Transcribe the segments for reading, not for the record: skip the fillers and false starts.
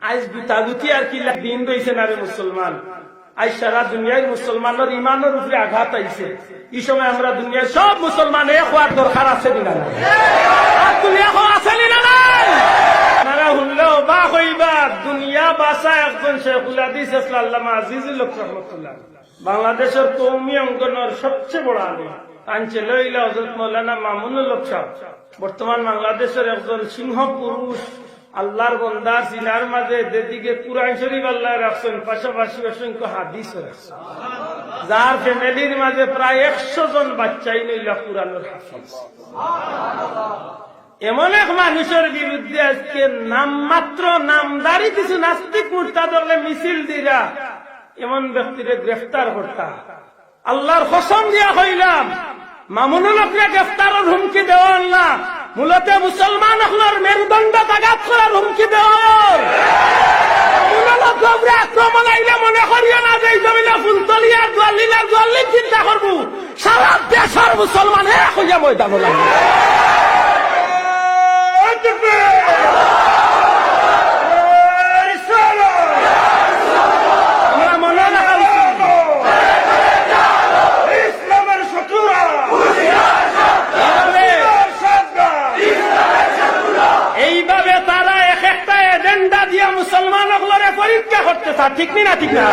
আজ গুতাগুতি আর কি দিন রয়েছে না রে মুসলমান। আজ সারা দুনিয়ার মুসলমানের ইমানের উপরে আঘাত আইছে। এই সময় আমরা দুনিয়ার সব মুসলমান এক হওয়ার দরকার আছে না? তুমি এখন আছে না? আপনারা শুনলেও বা হইবা দুনিয়া বাসা একজন শেখুল হাদিস আল্লামা আজিজুল হক রহমতুল্লাহ, বাংলাদেশের কওমি অঙ্গনের সবচেয়ে বড় আলেম, কাঞ্চে লইলা হযরত মাওলানা মামুনুল হক সাহেব, বর্তমান বাংলাদেশের একজন সিংহ পুরুষ, আল্লাহর বন্দার সিনার মাঝে যেদিকে কুরআন শরীফ আল্লাহ রাখছেন, পাশাপাশি অসংখ্য হাদিসও রাখছেন, যার ফ্যামিলির মাঝে প্রায় 100 জন বাচ্চাই নইলা কুরআনের হাফেজ। এমন এক মানুষের বিরুদ্ধে আজকে নামমাত্র নামদারি কিছু নাস্তিক মুরতাদরে মিছিল দিরা এমন ব্যক্তিরে গ্রেফতার করতা। আল্লাহর কসম দিয়া কইলাম, মামুনুল হককে গ্রেফতারের হুমকি দেওয়ার না, মূলত মুসলমান হকলের মেরুদণ্ড আঘাত করার হুমকি দেওয়ার। মামুনুল হকরে আক্রমণ আইলে মনে করিও না যে জমিলা ফুলতলিয়া গোয়ালিলার গোয়ালি চিন্তা করবো, সারা দেশের মুসলমান এক হইয়া ময়দান লাগবে। এইভাবে তারা এক একটা এজেন্ডা দিয়া মুসলমানগুলোরে পরীক্ষা করতে চায়, ঠিক না? ঠিক না?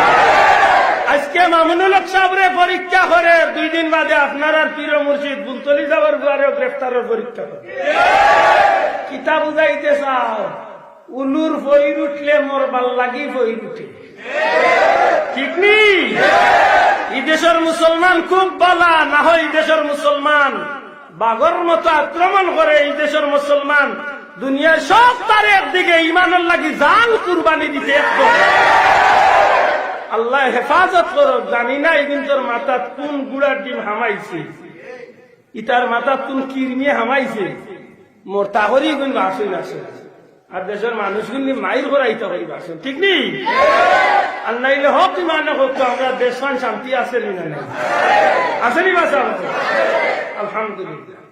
আজকে মামুনুল হক সাহেবরে পরীক্ষা করে 2 দিন বাদে আপনার আর পীর মুর্শিদ বুলতলি যাওয়ার দুয়ারে গ্রেফতারের পরীক্ষা করে। কিতা বুঝাইতে চাও? উলুর ফইর উঠলে মোর ভাল লাগি ফইর উঠে, ঠিক নি? এই দেশের মুসলমান খুব বালা, না হয় এই দেশের মুসলমান বাগর মতো আক্রমণ করে। এই দেশের মুসলমান দুনিয়ার সব তার একদিকে ইমানের লাগি জান কুরবানি দিতে একদম। আল্লাহ হেফাজত করো। জানি না এই তোর মাথাত কোন গুড়ার ডিম হামাইছে, ইটার মাথাত কোন কিরমিয়ে হামাইছে, মোর তাহরি গুণ বাসুন আসে। আর দেশের মানুষগুলি মাইর করাইতে করি বাসুন, ঠিক নি? আর নাইলে হোক ইমানে হোক তো আমরা দেশমান শান্তি আসেনি না? নাই আসেনি? বাসা আলহামদুলিল্লাহ।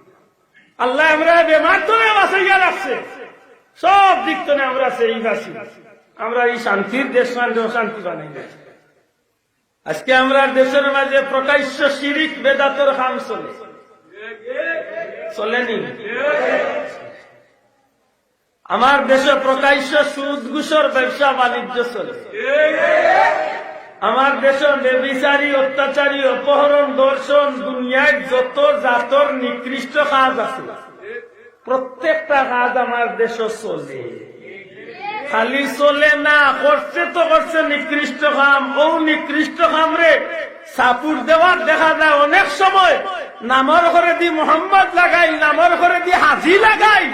আল্লাহ আমরা বেমার তো বাসাইয়া রাখছে, সব দিক তো আমরা সেই বাসি। আমরা এই শান্তির দেশমান শান্তি বানাই না। আজকে আমরা দেশের মাঝে প্রকাশ্য শিরিক বেদাতর খাম চলেনি? আমার দেশে প্রকাশ্য সুদ ঘুষের ব্যবসা বাণিজ্য চলে। আমার দেশের বেবিচারী, অত্যাচারী, অপহরণ, দর্শন, দুনিয়ায় যত জাতর নিকৃষ্ট কাজ আছে প্রত্যেকটা কাজ আমার দেশে চলে। খালি চলে না, করছে তো করছে নিকৃষ্ট কাম। ও নিকৃষ্ট কাম রে সাপুর দেওয়ার দেখা যায় অনেক সময় নামর ঘরে দি মোহাম্মদ লাগাই, নামর ঘরে দি হাজি লাগাই।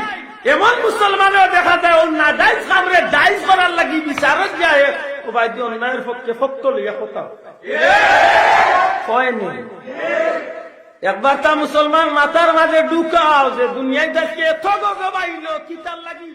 এমন মুসলমানও দেখা যায় ও না জায়েজ কাম রে জায়েজ করার লাগি বিচারক যায়। ও ভাই দি অন্যায়ের পক্ষে ফক্ত লইয়া কথা কয়নি। একবার তা মুসলমান মাথার মাঝে ঢুকাও যে দুনিয়ায় দেখে এত গো বাইল কিতার লাগি।